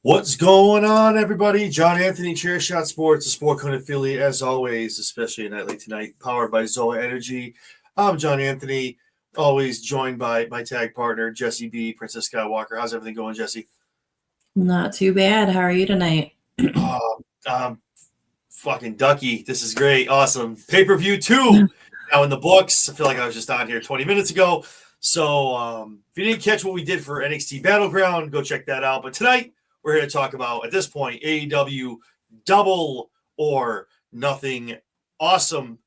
What's going on, everybody? John Anthony, ChairShot Sports, a Sport Code affiliate, as always, especially a night like tonight, powered by Zoa Energy. I'm John Anthony, always joined by my tag partner, Jesse B, Princess Skywalker. How's everything going, Jesse? Not too bad. How are you tonight? Fucking Ducky. This is great. Awesome. Pay-per-view 2 now in the books. I feel like I was just on here 20 minutes ago. So if you didn't catch what we did for NXT Battleground, go check that out. But tonight, we're here to talk about, at this point, AEW Double or Nothing. Awesome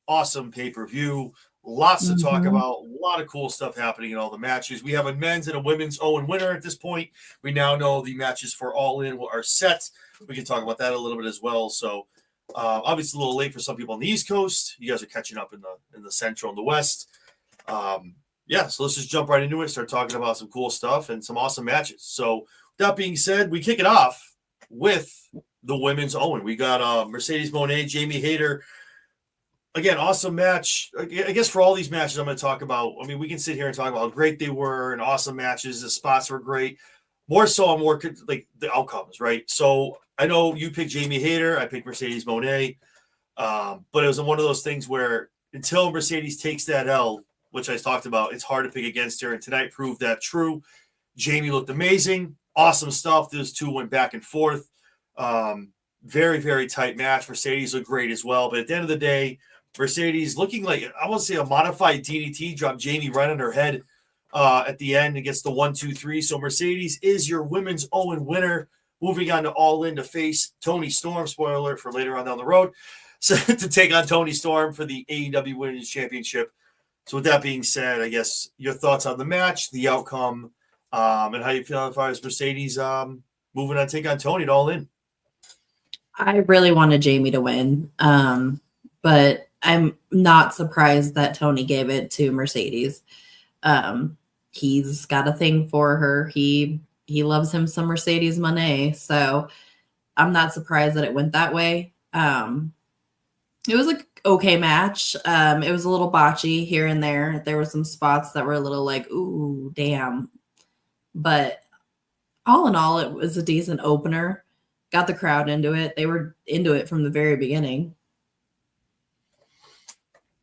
pay-per-view. Lots to talk about. A lot of cool stuff happening in all the matches. We have a men's and a women's Owen winner at this point. We now know the matches for All In are set. We can talk about that a little bit as well. So obviously a little late for some people on the East Coast. You guys are catching up in the Central and the West. So let's just jump right into it. Start talking about some cool stuff and some awesome matches. So that being said, we kick it off with the women's Owen. We got Mercedes Moné, Jamie Hayter. Again, awesome match. I guess for all these matches I'm going to talk about, I mean, we can sit here and talk about how great they were and awesome matches. The spots were great. More so on more like the outcomes, right? So I know you picked Jamie Hayter. I picked Mercedes Moné. But it was one of those things where until Mercedes takes that L, which I talked about, it's hard to pick against her. And tonight proved that true. Jamie looked amazing. Awesome stuff. Those two went back and forth. Very, very tight match. Mercedes looked great as well. But at the end of the day, Mercedes looking like, I want to say a modified DDT, dropped Jamie right on her head at the end and gets the 1-2-3. So Mercedes is your women's Owen winner. Moving on to All In to face Toni Storm. Spoiler alert for later on down the road. So to take on Toni Storm for the AEW Women's Championship. So with that being said, I guess your thoughts on the match, the outcome, and how you feel as far as Mercedes moving on, take on Toni at All In. I really wanted Jamie to win, but I'm not surprised that Toni gave it to Mercedes. He's got a thing for her. He loves him some Mercedes Moné, so I'm not surprised that it went that way. It was an okay match. It was a little botchy here and there. There were some spots that were a little like, ooh, damn. But all in all, it was a decent opener. Got the crowd into it. They were into it from the very beginning.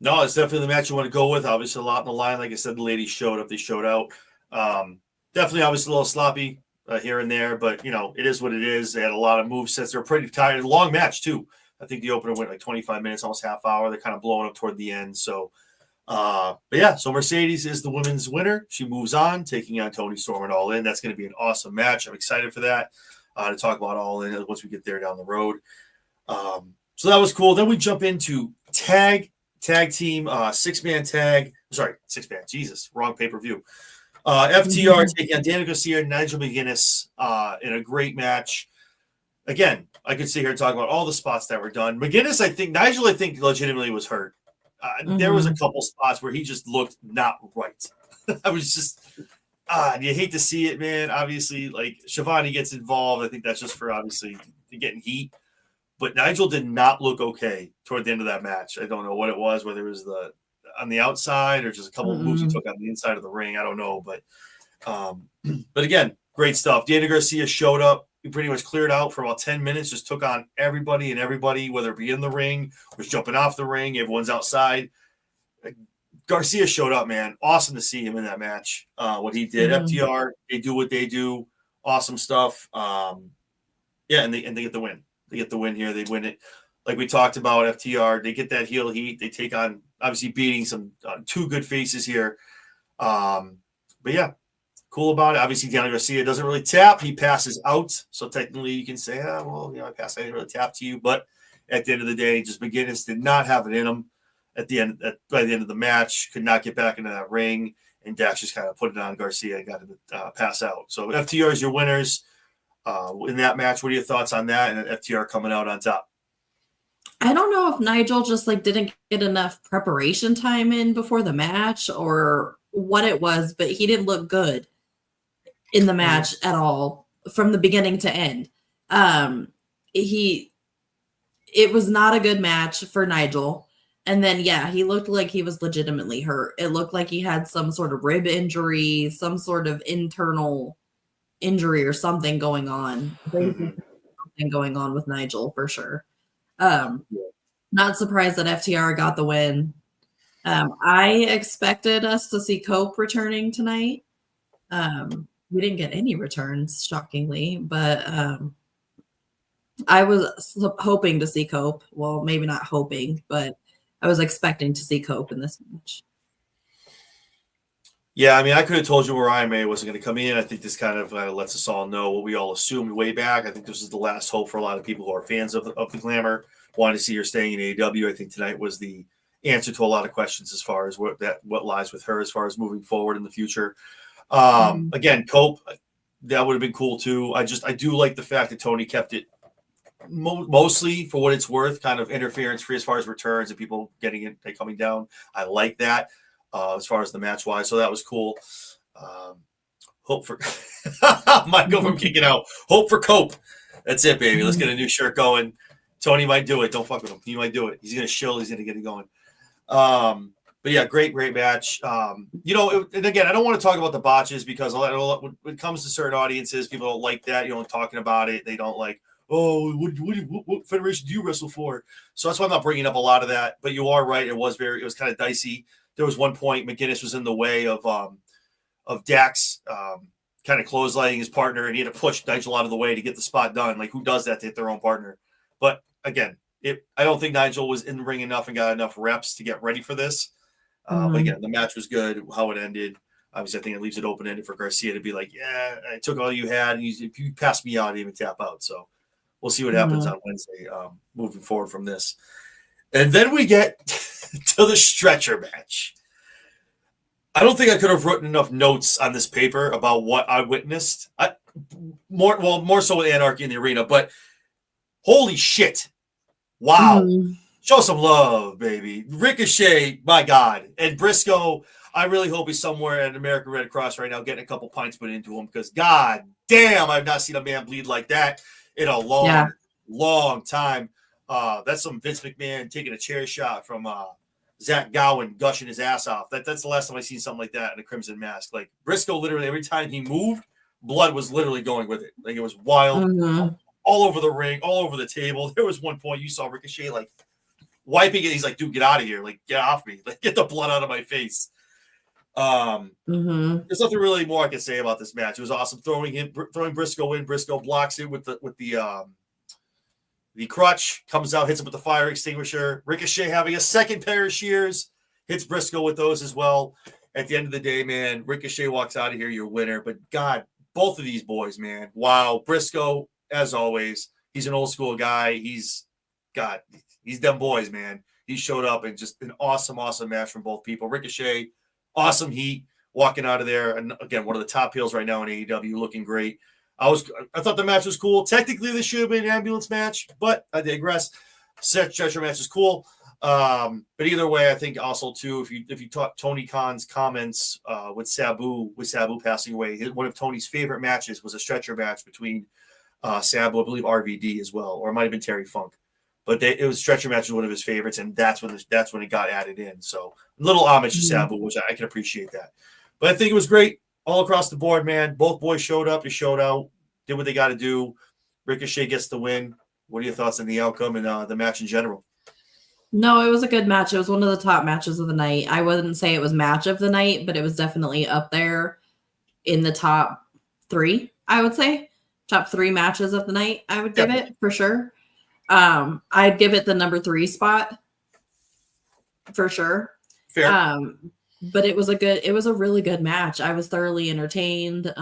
No, it's definitely the match you want to go with. Obviously, a lot in the line. Like I said, the ladies showed up. They showed out. Definitely, obviously, a little sloppy here and there. But, it is what it is. They had a lot of movesets. They were pretty tired. Long match, too. I think the opener went like 25 minutes, almost half hour. They're kind of blowing up toward the end. So, so Mercedes is the women's winner. She moves on, taking on Toni Storm at All In. That's going to be an awesome match. I'm excited for that, to talk about All In once we get there down the road. So that was cool. Then we jump into tag team, six-man tag. Sorry, six-man. Jesus, wrong pay-per-view. FTR taking on Daniel Garcia and Nigel McGuinness in a great match. Again, I could sit here and talk about all the spots that were done. McGuinness, Nigel legitimately was hurt. There was a couple spots where he just looked not right. I was just, you hate to see it, man. Obviously, like Shivani gets involved. I think that's just for obviously getting heat. But Nigel did not look okay toward the end of that match. I don't know what it was, whether it was on the outside or just a couple of moves he took on the inside of the ring. I don't know. But again, great stuff. Daniel Garcia showed up. He pretty much cleared out for about 10 minutes, just took on everybody, whether it be in the ring, was jumping off the ring, everyone's outside. Garcia showed up, man. Awesome to see him in that match. What he did. FTR, they do what they do. Awesome stuff. And they get the win. They get the win here. They win it. Like we talked about, FTR, they get that heel heat. They take on, obviously, beating some two good faces here. Cool about it. Obviously, Daniel Garcia doesn't really tap. He passes out. So technically you can say, I passed. I didn't really tap to you. But at the end of the day, just McGuinness did not have it in him by the end of the match. Could not get back into that ring. And Dax just kind of put it on Garcia and got him to pass out. So FTR is your winners in that match. What are your thoughts on that? And FTR coming out on top. I don't know if Nigel just didn't get enough preparation time in before the match or what it was, but he didn't look good in the match at all from the beginning to end. It was not a good match for Nigel. And then, he looked like he was legitimately hurt. It looked like he had some sort of rib injury, some sort of internal injury or something going on. Something going on with Nigel for sure. Not surprised that FTR got the win. I expected us to see Cope returning tonight. We didn't get any returns, shockingly, but I was hoping to see Cope. Well, maybe not hoping, but I was expecting to see Cope in this match. Yeah, I mean, I could have told you Mariah May wasn't going to come in. I think this kind of lets us all know what we all assumed way back. I think this is the last hope for a lot of people who are fans of the Glamour, wanting to see her staying in AEW. I think tonight was the answer to a lot of questions as far as what lies with her as far as moving forward in the future. Again, Cope, that would have been cool too. I do like the fact that Tony kept it mostly, for what it's worth, kind of interference free as far as returns and people getting it and coming down. I like that as far as the match wise. So that was cool. Hope for Michael from kicking out. Hope for Cope. That's it, baby. Let's get a new shirt going. Tony might do it. Don't fuck with him. He might do it. He's gonna shill. He's gonna get it going. But yeah, great match. And again, I don't want to talk about the botches because when it comes to certain audiences, people don't like that. Talking about it. They don't like, oh, what federation do you wrestle for? So that's why I'm not bringing up a lot of that. But you are right. It was kind of dicey. There was one point McGinnis was in the way of Dax kind of clotheslining his partner, and he had to push Nigel out of the way to get the spot done. Like, who does that to hit their own partner? But again, I don't think Nigel was in the ring enough and got enough reps to get ready for this. But again, the match was good. How it ended, obviously, I think it leaves it open-ended for Garcia to be like, yeah, I took all you had. And if you passed me out, I didn't even tap out. So we'll see what happens on Wednesday moving forward from this. And then we get to the stretcher match. I don't think I could have written enough notes on this paper about what I witnessed. More so with Anarchy in the arena, but holy shit. Wow. Show some love, baby. Ricochet, my God. And Briscoe, I really hope he's somewhere at American Red Cross right now getting a couple pints put into him because, God damn, I've not seen a man bleed like that in a long time. That's some Vince McMahon taking a chair shot from Zach Gowen gushing his ass off. That's the last time I've seen something like that in a Crimson Mask. Like, Briscoe, literally, every time he moved, blood was literally going with it. Like, it was wild. All over the ring, all over the table. There was one point you saw Ricochet, like, wiping it. He's like, dude, get out of here. Like, get off me. Like, get the blood out of my face. There's nothing really more I can say about this match. It was awesome. Throwing Briscoe in. Briscoe blocks it with the crutch, comes out, hits him with the fire extinguisher. Ricochet having a second pair of shears, hits Briscoe with those as well. At the end of the day, man, Ricochet walks out of here, your winner. But God, both of these boys, man. Wow. Briscoe, as always, he's an old school guy. He's them boys, man. He showed up and just an awesome match from both people. Ricochet, awesome heat, walking out of there. And again, one of the top heels right now in AEW, looking great. I thought the match was cool. Technically, this should have been an ambulance match, but I digress. Stretcher match is cool. But either way, I think also too, if you talk Tony Khan's comments with Sabu passing away, one of Tony's favorite matches was a stretcher match between Sabu, I believe RVD as well, or it might have been Terry Funk. But it was stretcher match was one of his favorites, and that's when it got added in. So a little homage to Sabu, which I can appreciate that. But I think it was great all across the board, man. Both boys showed up, they showed out, did what they got to do. Ricochet gets the win. What are your thoughts on the outcome and the match in general? No, it was a good match. It was one of the top matches of the night. I wouldn't say it was match of the night, but it was definitely up there in the top 3, I would say. Top 3 matches of the night, I would give it for sure. I'd give it the number 3 spot for sure. Fair. But it was a really good match. I was thoroughly entertained.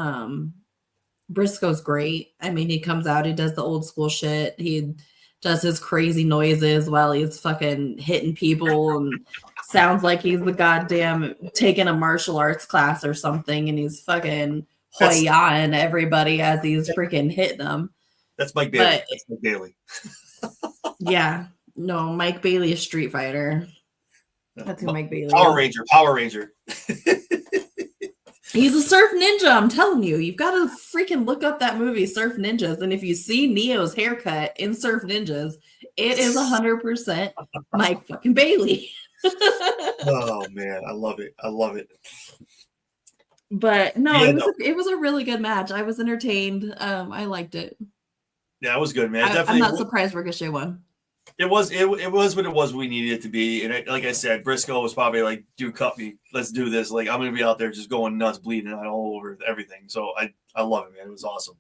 Briscoe's great. I mean, he comes out, he does the old school shit. He does his crazy noises while he's fucking hitting people and sounds like he's the goddamn taking a martial arts class or something, and he's fucking hoyaing everybody as he's freaking hitting them. That's Mike Bailey. That's Mike Bailey. Yeah. No, Mike Bailey is Street Fighter. That's who Mike Bailey Power Ranger. He's a surf ninja, I'm telling you. You've got to freaking look up that movie, Surf Ninjas. And if you see Neo's haircut in Surf Ninjas, it is 100% Mike fucking Bailey. Oh, man. I love it. But no, Yeah, it was a really good match. I was entertained. I liked it. yeah, it was good, man. I'm not Definitely, surprised Ricochet won. it was what it was. We needed it to be, and like I said, Briscoe was probably like, "Dude, cut me. Let's do this." Like I'm gonna be out there just going nuts, bleeding out all over everything. So I love it, man. It was awesome.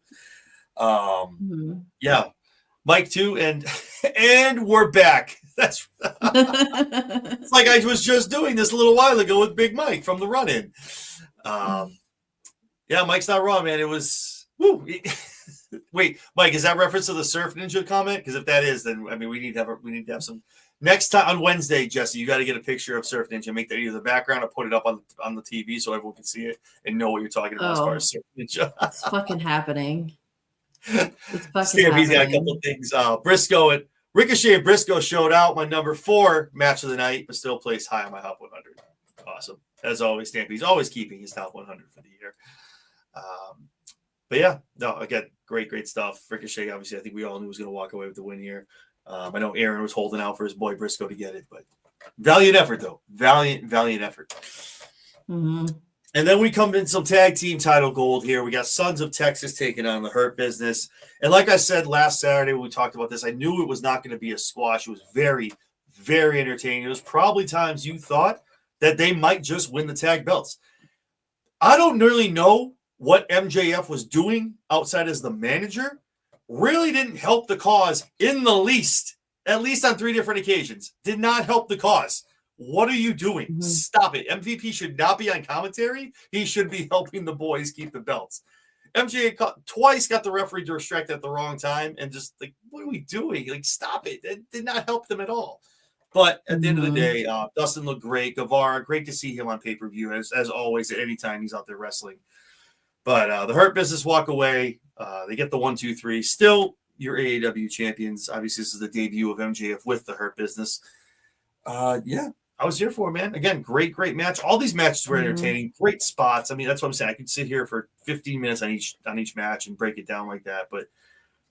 Yeah, Mike too, and and we're back. That's it's like I was just doing this a little while ago with Big Mike from the run-in. Yeah, Mike's not wrong, man. It was. Woo. Wait, Mike, is that reference to the Surf Ninja comment? Because if that is, then I mean we need to have some next time on Wednesday, Jesse. You got to get a picture of Surf Ninja, make that either the background or put it up on the TV so everyone can see it and know what you're talking about as far as Surf Ninja. It's fucking happening. It's fucking Stampy's got a happening. couple of things. Briscoe and Ricochet and Briscoe showed out. My number 4 match of the night, but still placed high on my top 100. Awesome. As always, Stampy's always keeping his top 100 for the year. But yeah, no, again, great stuff. Ricochet, obviously, I think we all knew was going to walk away with the win here. I know Aaron was holding out for his boy Briscoe to get it, but valiant effort, though. Valiant effort. Mm-hmm. And then we come in some tag team title gold here. We got Sons of Texas taking on the Hurt Business. And like I said last Saturday when we talked about this, I knew it was not going to be a squash. It was very, very entertaining. It was probably times you thought that they might just win the tag belts. I don't really know what MJF was doing outside as the manager. Really didn't help the cause in the least, at least on 3 different occasions. Did not help the cause. What are you doing? Mm-hmm. Stop it. MVP should not be on commentary. He should be helping the boys keep the belts. MJ twice got the referee distracted at the wrong time and just like, what are we doing? Like, stop it. It did not help them at all. But at the end of the day, Dustin looked great. Guevara, great to see him on pay-per-view, as always, at any time he's out there wrestling. But the Hurt Business walk away. They get the 1, 2, 3. Still your AEW champions. Obviously, this is the debut of MJF with the Hurt Business. Yeah, I was here for it, man. Again, great match. All these matches were entertaining. Great spots. I mean, that's what I'm saying. I could sit here for 15 minutes on each match and break it down like that. But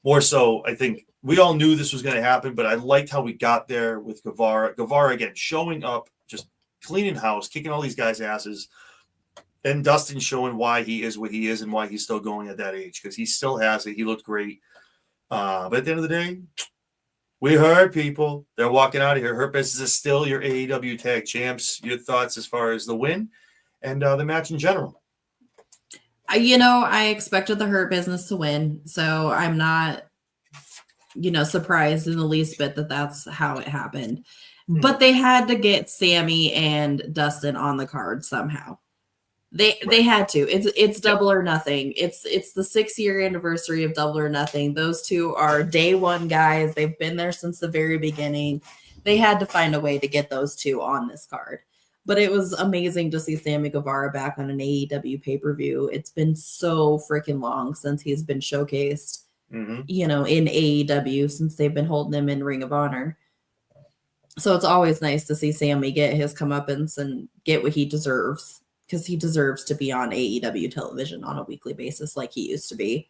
more so, I think we all knew this was going to happen, but I liked how we got there with Guevara. Guevara, again, showing up, just cleaning house, kicking all these guys' asses. And Dustin showing why he is what he is and why he's still going at that age, because he still has it. He looked great. But at the end of the day, we heard people. They're walking out of here. Hurt Business is still your AEW tag champs. Your thoughts as far as the win and the match in general? I expected the Hurt Business to win, so I'm not, surprised in the least bit that that's how it happened. But they had to get Sammy and Dustin on the card somehow. They had to. It's Double or Nothing. It's the 6-year anniversary of Double or Nothing. Those two are day one guys. They've been there since the very beginning. They had to find a way to get those two on this card. But it was amazing to see Sammy Guevara back on an AEW pay-per-view. It's been so freaking long since he's been showcased, in AEW, since they've been holding him in Ring of Honor. So it's always nice to see Sammy get his comeuppance and get what he deserves, because he deserves to be on AEW television on a weekly basis like he used to be.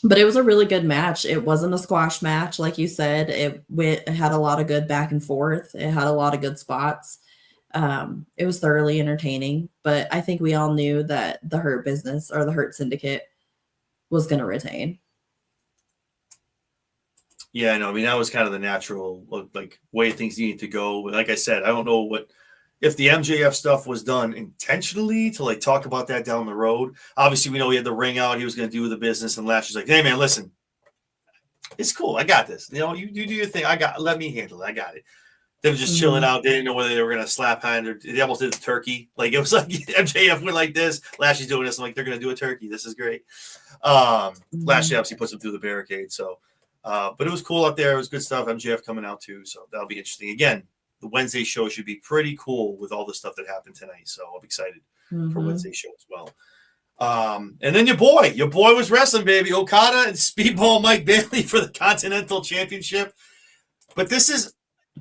But it was a really good match. It wasn't a squash match, like you said. It had a lot of good back and forth. It had a lot of good spots. It was thoroughly entertaining, but I think we all knew that the Hurt Business or the Hurt Syndicate was going to retain. Yeah, I know. I mean, that was kind of the natural way things needed to go. But like I said, I don't know if the MJF stuff was done intentionally to talk about that down the road. Obviously, we know he had the ring out. He was going to do the business, and Lashley's like, "Hey, man, listen, it's cool. I got this. You do your thing. Let me handle it. I got it." They were just chilling out. They didn't know whether they were going to slap hand or they almost did the turkey. It was like MJF went like this. Lashley's doing this. I'm like, they're going to do a turkey. This is great. Lashley obviously puts him through the barricade. So, but it was cool out there. It was good stuff. MJF coming out too. So that'll be interesting. Again, the Wednesday show should be pretty cool with all the stuff that happened tonight. So I'm excited for Wednesday show as well. And then your boy was wrestling, baby. Okada and Speedball Mike Bailey for the Continental Championship. But this is,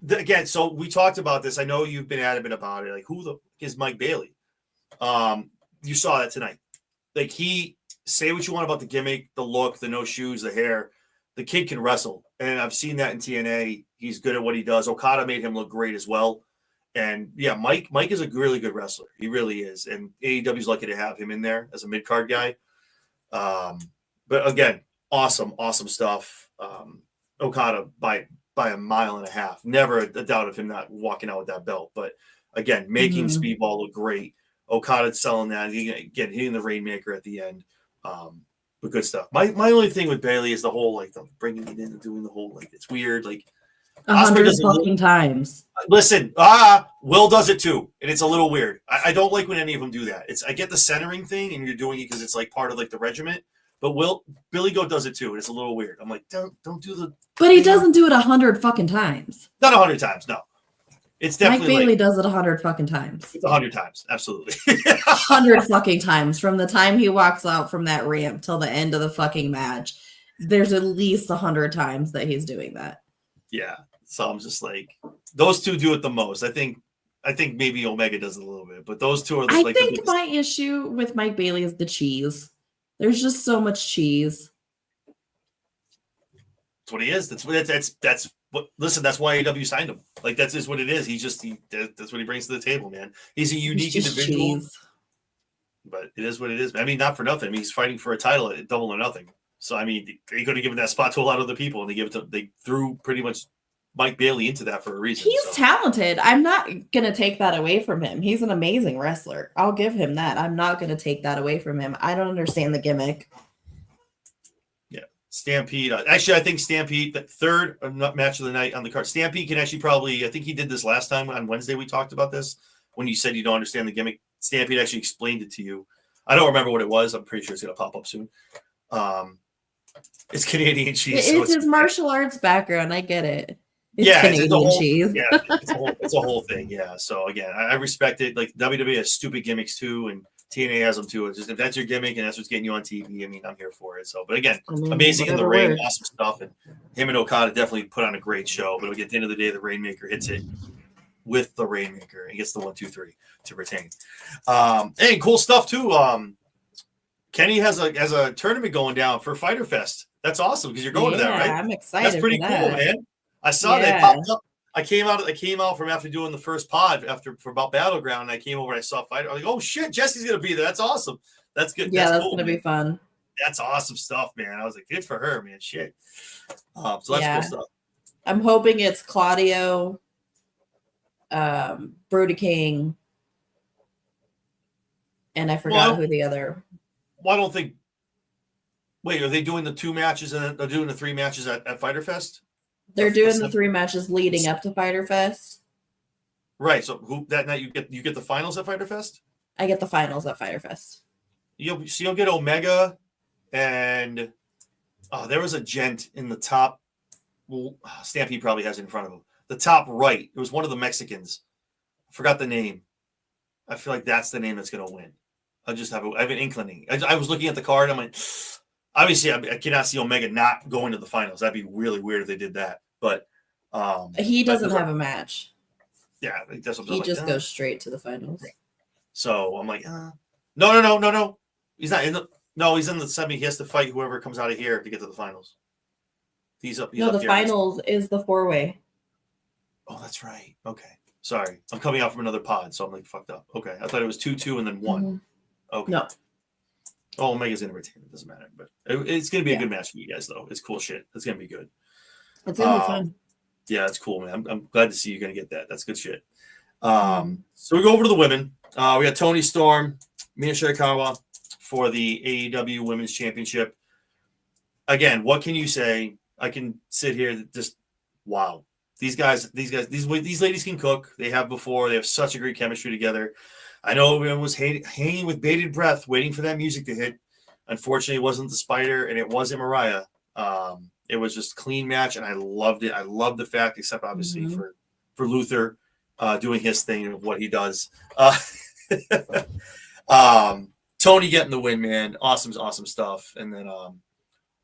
again, so we talked about this. I know you've been adamant about it. Who the is Mike Bailey? You saw that tonight. Say what you want about the gimmick, the look, the no shoes, the hair. The kid can wrestle. And I've seen that in TNA. He's good at what he does. Okada made him look great as well. And yeah, Mike is a really good wrestler. He really is. And AEW's lucky to have him in there as a mid card guy. But again, awesome stuff. Okada by a mile and a half. Never a doubt of him not walking out with that belt. But again, making Speedball look great. Okada selling that. Again, hitting the Rainmaker at the end. But good stuff. My only thing with Bailey is the whole like the bringing it in and doing the whole like it's weird. Like 100 fucking times. Listen, Will does it too, and it's a little weird. I don't like when any of them do that. I get the centering thing, and you're doing it because it's like part of like the regiment. But Billy Goat does it too, and it's a little weird. I'm like, don't do the. But he doesn't do it 100 fucking times. Not 100 times, no. It's definitely Mike Bailey does it 100 fucking times. It's 100 times, absolutely. 100 fucking times from the time he walks out from that ramp till the end of the fucking match. There's at least 100 times that he's doing that. Yeah. So I'm just like, those two do it the most. I think maybe Omega does it a little bit, but those two are. I think my issue with Mike Bailey is the cheese. There's just so much cheese. That's what he is. That's what. Listen, that's why AEW signed him. Like that's just what it is. That's what he brings to the table, man. He's a unique individual. Cheese. But it is what it is. I mean, not for nothing. I mean, he's fighting for a title at Double or Nothing. So I mean, they could have given that spot to a lot of other people, and they threw pretty much Mike Bailey into that for a reason. He's talented. I'm not going to take that away from him. He's an amazing wrestler. I'll give him that. I'm not going to take that away from him. I don't understand the gimmick. Yeah. Stampede. Actually, I think Stampede, the third match of the night on the card. Stampede can actually probably, I think he did this last time on Wednesday. We talked about this when you said you don't understand the gimmick. Stampede actually explained it to you. I don't remember what it was. I'm pretty sure it's going to pop up soon. It's Canadian cheese. It's his martial arts background. I get it. Canadian cheese. Yeah, it's a whole thing. Yeah. So again, I respect it. Like WWE has stupid gimmicks too, and TNA has them too. It's just if that's your gimmick and that's what's getting you on TV, I mean, I'm here for it. So, but again, amazing in the ring, awesome stuff, and him and Okada definitely put on a great show. But at the end of the day, the Rainmaker hits it with the Rainmaker and gets the 1, 2, 3 to retain. Hey, cool stuff too. Kenny has a tournament going down for Fyter Fest. That's awesome because you're going to that, right? I'm excited. That's pretty cool, man. I saw that popped up. I came out from after doing the first pod for about Battleground. And I came over and I saw Fyter. I was like, oh shit, Jesse's gonna be there. That's awesome. That's good. Yeah, that's cool, gonna be fun. That's awesome stuff, man. I was like, good for her, man. Shit. So that's cool stuff. I'm hoping it's Claudio, Brody King, and I forgot who the other. Well, I don't think. Wait, are they doing the 2 matches and they're doing the 3 matches at Fyter Fest? They're doing the 3 matches leading up to Fyter Fest. Right. So who that night you get the finals at Fyter Fest? I get the finals at Fyter Fest. You'll get Omega and there was a gent in the top. Well, Stampede probably has it in front of him. The top right. It was one of the Mexicans. I forgot the name. I feel like that's the name that's going to win. I have an inkling. I was looking at the card. I'm like, obviously, I cannot see Omega not going to the finals. That'd be really weird if they did that. But he doesn't have a match. Yeah, that's what he just goes straight to the finals. So I'm like, no. He's not in the. No, he's in the semi. He has to fight whoever comes out of here to get to the finals. He's up. The finals is the 4-way. Oh, that's right. Okay, sorry. I'm coming out from another pod, so I'm like fucked up. Okay, I thought it was 2-2 and then 1. Mm-hmm. Okay. No. Oh, Omega's gonna retain. It doesn't matter, but it's gonna be a good match for you guys, though. It's cool shit. It's gonna be good. It's gonna be fun. Yeah, it's cool, man. I'm glad to see you're gonna get that. That's good shit. So we go over to the women. We got Toni Storm, Mina Shirakawa for the AEW Women's Championship. Again, what can you say? I can sit here just wow. These ladies can cook. They have before. They have such a great chemistry together. I know everyone was hanging with bated breath, waiting for that music to hit. Unfortunately, it wasn't the Spider, and it wasn't Mariah. It was just a clean match, and I loved it. I loved the fact, except obviously for Luther doing his thing and what he does. Tony getting the win, man. Awesome stuff. And then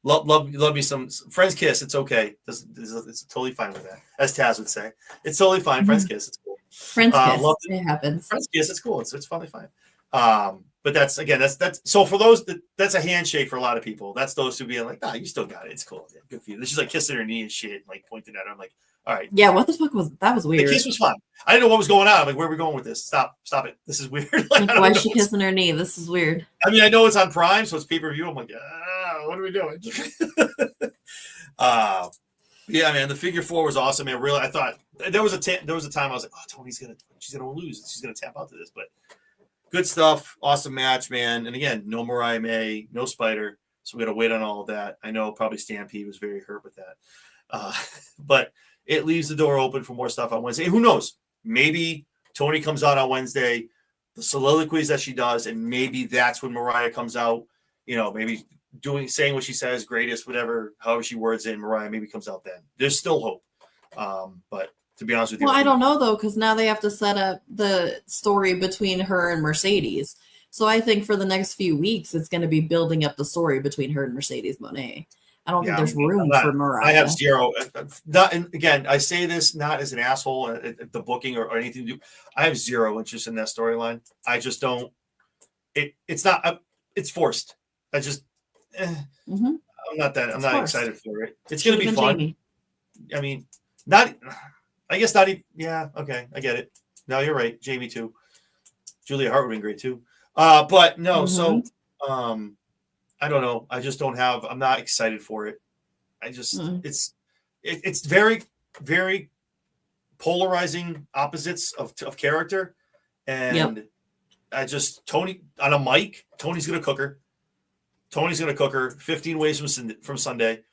love me some friends kiss. It's okay. It's totally fine with that. As Taz would say, it's totally fine. Mm-hmm. Friends kiss. It's cool. Friends kiss. It happens. Friends kiss. It's cool. It's finally fine. But that's so for those that's a handshake for a lot of people. That's those who be like, you still got it. It's cool. Yeah, good for you. She's like kissing her knee and shit, like pointing at her. I'm like, All right. Yeah, what the fuck was that? Was weird. The kiss was fine. I didn't know what was going on. I'm like, where are we going with this? Stop it. This is weird. Like, Why is she kissing her knee? This is weird. I mean, I know it's on Prime, so it's pay-per-view. I'm like, what are we doing? Yeah, man, the figure four was awesome. Man, really, I thought there was a time I was like, oh, she's gonna lose. She's gonna tap out to this, but good stuff. Awesome match, man. And again, no Mariah May, no Spider, so we got to wait on all of that. I know probably Stampede was very hurt with that, but it leaves the door open for more stuff on Wednesday. Who knows? Maybe Tony comes out on Wednesday, the soliloquies that she does, and maybe that's when Mariah comes out. You know, maybe saying what she says, greatest, whatever, however she words it, and Mariah maybe comes out then. There's still hope. But to be honest with you, well, I don't know though, because now they have to set up the story between her and Mercedes. So I think for the next few weeks, it's going to be building up the story between her and Mercedes Moné. I don't think there's room for Mariah. I have zero. And again, I say this not as an asshole at the booking or anything to do. I have zero interest in that storyline. I just don't. It's not. It's forced. I just. I'm not excited for it. It's going to be fun. Jamie. I mean, not. I guess not. Yeah. Okay. I get it. No, you're right. Jamie too. Julia Hart would have been great too. But no. So. I don't know. I just don't have. I'm not excited for it. I just. It's very, very polarizing opposites of character, and I just Tony on a mic. Tony's gonna cook her. 15 ways from Sunday.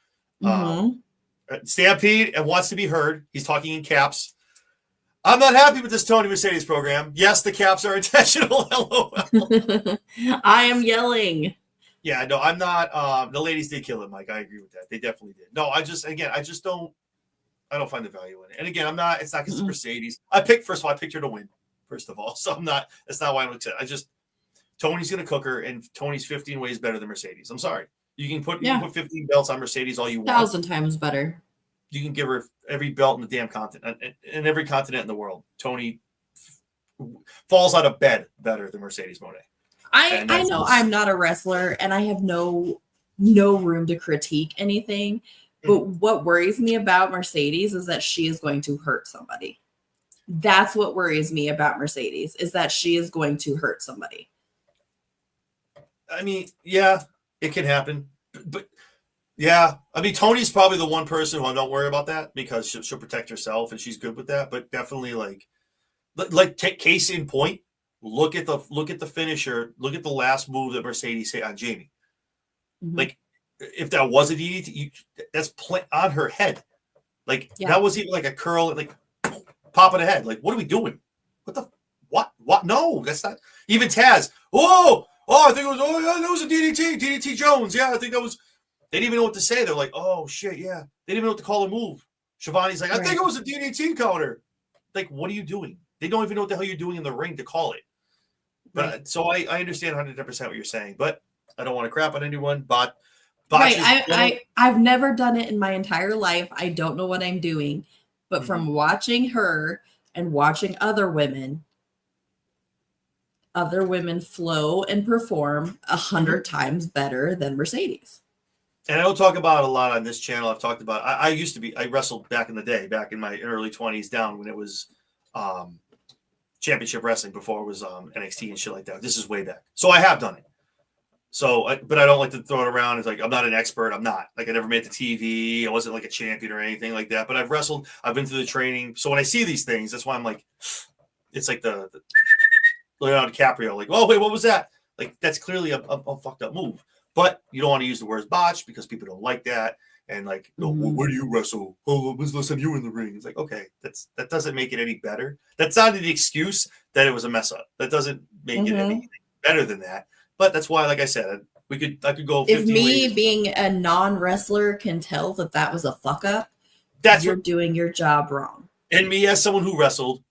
Stampede and wants to be heard. He's talking in caps. I'm not happy with this Tony Mercedes program. Yes, the caps are intentional. LOL. I am yelling. Yeah, no, I'm not. The ladies did kill it, Mike. I agree with that. They definitely did. No, I just don't. I don't find the value in it. And again, I'm not. It's not because it's Mercedes. I picked her to win. First of all, so I'm not. That's not why I'm excited. Tony's going to cook her, and Tony's 15 ways better than Mercedes. I'm sorry. You can put 15 belts on Mercedes all you want. 1,000 times better. You can give her every belt in the damn continent, in every continent in the world. Tony falls out of bed better than Mercedes Moné. I know I'm not a wrestler, and I have no room to critique anything. But what worries me about Mercedes is that she is going to hurt somebody. That's what worries me about Mercedes, is that she is going to hurt somebody. I mean, yeah, it can happen. But yeah, I mean, Tony's probably the one person who I don't worry about that because she'll protect herself and she's good with that. But definitely take case in point. Look at the finisher. Look at the last move that Mercedes hit on Jamie. Like, if that was a DDT, that's on her head. Like, that was even like a curl, like pop of the head. Like, what are we doing? What? No, that's not. Even Taz. I think it was. Oh yeah, that was a DDT. DDT Jones. Yeah, I think that was. They didn't even know what to say. They're like, oh shit, yeah. They didn't even know what to call a move. Shivani's like, I think it was a DDT counter. Like, what are you doing? They don't even know what the hell you're doing in the ring to call it. But so I understand 110% what you're saying, but I don't want to crap on anyone. But I've never done it in my entire life. I don't know what I'm doing, but from watching her and watching other women flow and perform 100 times better than Mercedes. And I don't talk about a lot on this channel. I've talked about. I wrestled back in the day, back in my early 20s, down when it was championship wrestling, before it was NXT and shit like that. This is way back. So I have done it. So, but I don't like to throw it around as like, I'm not an expert. I'm not. Like, I never made the TV. I wasn't like a champion or anything like that. But I've wrestled. I've been through the training. So when I see these things, that's why I'm like, it's like the Leonardo DiCaprio. Like, oh, wait, what was that? Like, that's clearly a fucked up move. But you don't want to use the words botch because people don't like that. And like, oh, where do you wrestle? Oh, when's the last time you were in the ring? It's like, okay, that doesn't make it any better. That's not the excuse that it was a mess up. That doesn't make it anything better than that. But that's why, like I said, I could go 15 if me ways. Being a non-wrestler can tell that was a fuck up, you're doing your job wrong. And me, as someone who wrestled,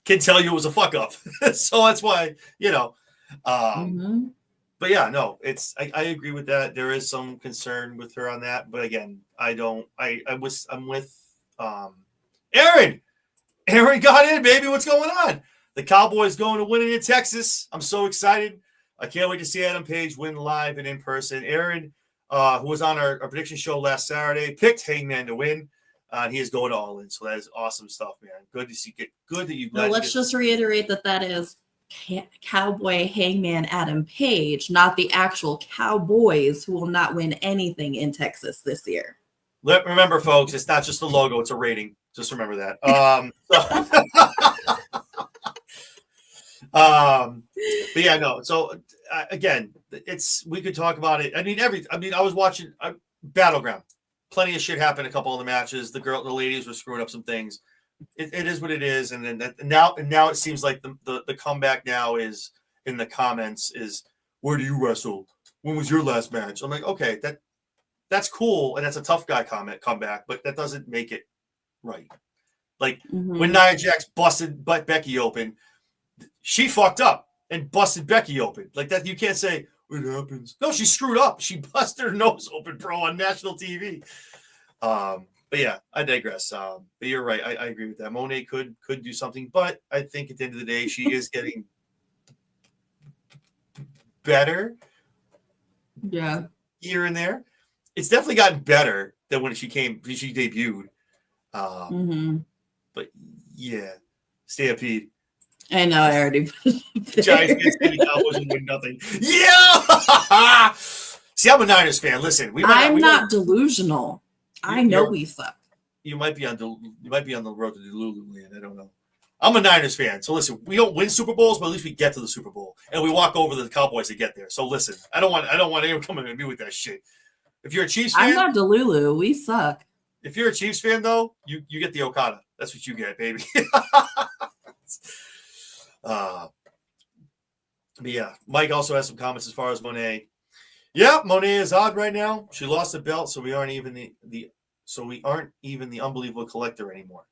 can tell you it was a fuck up. So that's why, But yeah, no, I agree with that. There is some concern with her on that, but again, I'm with Aaron. Aaron got in, baby. What's going on? The Cowboys going to win it in Texas. I'm so excited. I can't wait to see Adam Page win live and in person. Aaron, who was on our prediction show last Saturday, picked Hangman to win. and he is going all in. So that is awesome stuff, man. Good to see. Good that you. Well, let's just reiterate that is Cowboy Hangman Adam Page, not the actual Cowboys, who will not win anything in Texas this year. Remember, folks, it's not just a logo; it's a rating. Just remember that. But yeah, no. So again, we could talk about it. I mean, I was watching Battleground. Plenty of shit happened. A couple of the matches. The ladies were screwing up some things. It is what it is. And then now it seems like the comeback now is in the comments is, where do you wrestle? When was your last match? I'm like, okay, that's cool, and that's a tough guy comeback, but that doesn't make it right. Like when Nia Jax busted Becky open, she fucked up and busted Becky open. Like that, you can't say it happens. No, she screwed up. She busted her nose open, bro, on national TV. But yeah, I digress. But you're right. I agree with that. Monet could do something, but I think at the end of the day, she is getting better. Yeah, here and there. It's definitely gotten better than when she debuted. But yeah, Stampede. I know. I already. Giants against the Cowboys and win nothing. Yeah. See, I'm a Niners fan. Listen, I'm not delusional. I know we suck. You might be on the road to Delulu land. I don't know. I'm a Niners fan, so listen. We don't win Super Bowls, but at least we get to the Super Bowl, and we walk over the Cowboys to get there. So listen, I don't want anyone coming at me with that shit. If you're a Chiefs fan, I'm not Delulu. We suck. If you're a Chiefs fan, though, you get the Okada. That's what you get, baby. But yeah, Mike also has some comments as far as Monet. Yeah, Monet is odd right now. She lost the belt, so we aren't even the unbelievable collector anymore.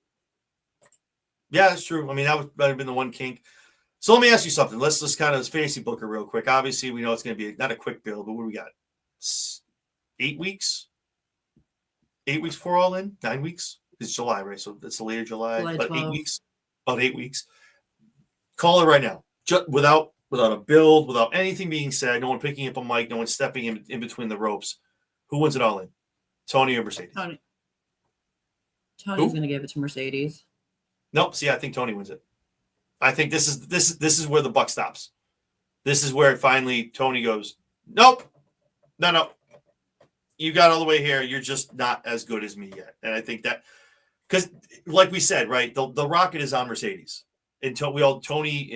Yeah, that's true. I mean, that would have been the one kink. So let me ask you something. Let's just kind of fantasy book her real quick. Obviously, we know it's going to be not a quick build, but what do we got? 8 weeks? 8 weeks for All In? 9 weeks? It's July, right? So it's the later July. About 8 weeks. About 8 weeks. Call it right now. Just without a build, without anything being said, no one picking up a mic, no one stepping in between the ropes. Who wins it All In? Tony or Mercedes? Tony's going to give it to Mercedes. Nope. See, I think Tony wins it. I think this is where the buck stops. This is where finally Tony goes, nope. No. You got all the way here. You're just not as good as me yet. And I think that, because like we said, right, the rocket is on Mercedes. And Tony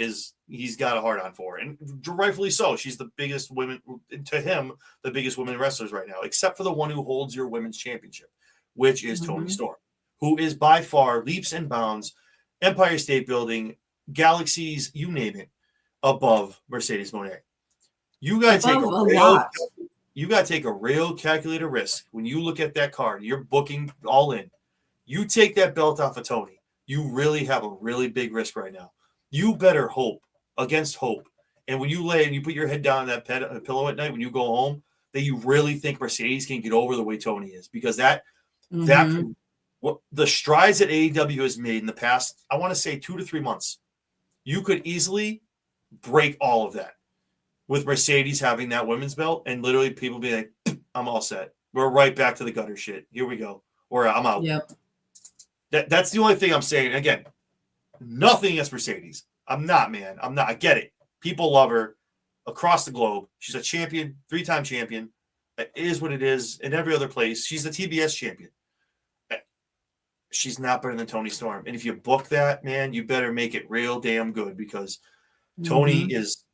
he's got a hard on for her. And rightfully so. She's the biggest women, to him, the biggest women wrestlers right now, except for the one who holds your women's championship, which is Toni Storm, who is by far leaps and bounds, Empire State Building, galaxies, you name it, above Mercedes Moné. You got to take a real calculated risk when you look at that card. You're booking All In. You take that belt off of Tony. You really have a really big risk right now. You better hope against hope. And when you lay and you put your head down on that pillow at night when you go home, that you really think Mercedes can get over the way Tony is, because what the strides that AEW has made in the past, I want to say 2 to 3 months, you could easily break all of that with Mercedes having that women's belt and literally people being like, I'm all set. We're right back to the gutter shit. Here we go. Or I'm out. Yep. That's the only thing I'm saying. Again, nothing against Mercedes. I'm not, man. I'm not. I get it. People love her across the globe. She's a champion, 3-time champion. It is what it is in every other place. She's the TBS champion. She's not better than Toni Storm. And if you book that, man, you better make it real damn good, because Tony's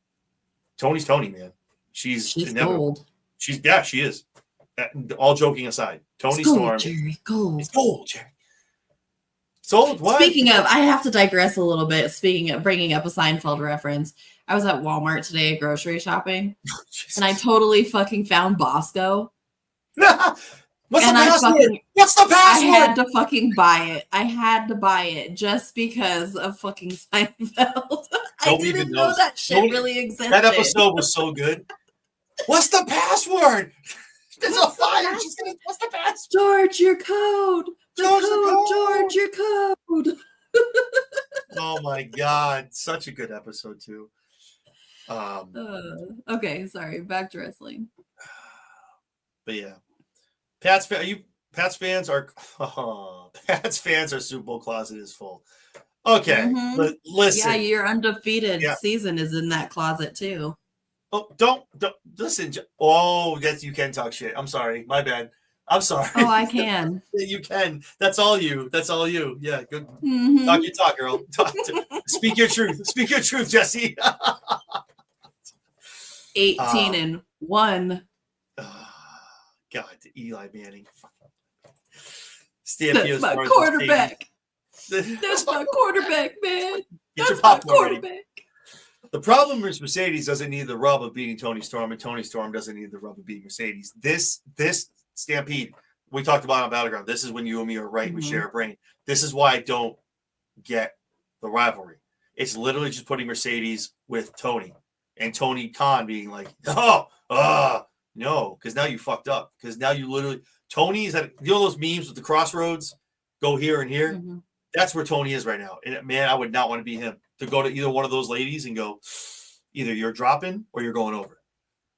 Tony, man. She's gold. She is. All joking aside, Toni Storm. Jerry, gold. It's gold, Jerry. So what? Speaking of, I have to digress a little bit. Speaking of bringing up a Seinfeld reference, I was at Walmart today grocery shopping, and I totally fucking found Bosco. What's the password? I had to fucking buy it. I had to buy it just because of fucking Seinfeld. I didn't know that shit really existed. That episode was so good. What's the password? There's a fire. What's the password? George, your code. George, your code. Oh my God. Such a good episode too. Okay, sorry. Back to wrestling. But yeah. Pats fans are, oh Pat's fans are Super Bowl closet is full. Okay, listen. Yeah, your undefeated Yeah. season is in that closet too. Oh, don't listen. Oh, yes, you can talk shit. I'm sorry. My bad. I'm sorry. Oh, I can. You can. That's all you. That's all you. Yeah, good. Mm-hmm. Talk your talk, girl. Speak your truth. Speak your truth, Jesse. 18-1. God, Eli Manning. That's my quarterback. That's my quarterback, man. Get your popcorn ready. The problem is Mercedes doesn't need the rub of beating Tony Storm, and Tony Storm doesn't need the rub of beating Mercedes. This stampede we talked about on Battleground. This is when you and me are right. We share a brain. This is why I don't get the rivalry. It's literally just putting Mercedes with Tony and Tony Khan being like, no, because now you fucked up. Because now you literally Tony's at those memes with the crossroads, go here and here. Mm-hmm. That's where Tony is right now. And man, I would not want to be him to go to either one of those ladies and go, either you're dropping or you're going over.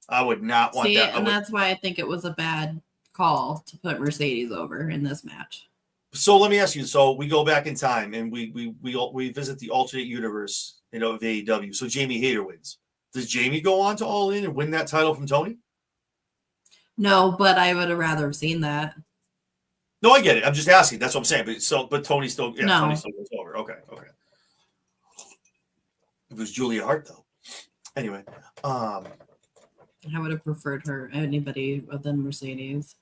I would not want that. And that's why I think it was a bad call to put Mercedes over in this match. So let me ask you. So we go back in time and we visit the alternate universe, of AEW. So Jamie Hayter wins. Does Jamie go on to All In and win that title from Tony? No, but I would have rather have seen that. No, I get it. I'm just asking. That's what I'm saying. But Tony still, Tony still goes over. Okay. It was Julia Hart though. Anyway, I would have preferred her anybody other than Mercedes.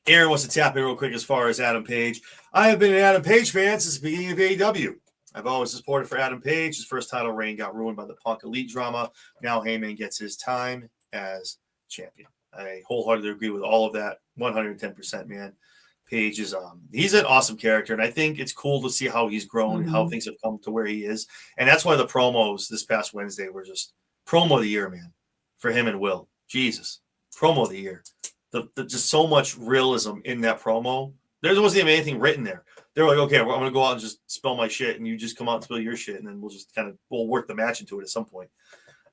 Aaron wants to tap in real quick as far as Adam Page. I have been an Adam Page fan since the beginning of AEW. I've always supported for Adam Page. His first title reign got ruined by the Punk Elite drama. Now Heyman gets his time as champion. I wholeheartedly agree with all of that. 110%, man. Page is he's an awesome character, and I think it's cool to see how he's grown and how things have come to where he is. And that's why the promos this past Wednesday were just promo of the year, man, for him and Will. Jesus, promo of the year. The just so much realism in that promo. There wasn't even anything written there. They were like, okay, I'm going to go out and just spill my shit, and you just come out and spill your shit, and then we'll work the match into it at some point.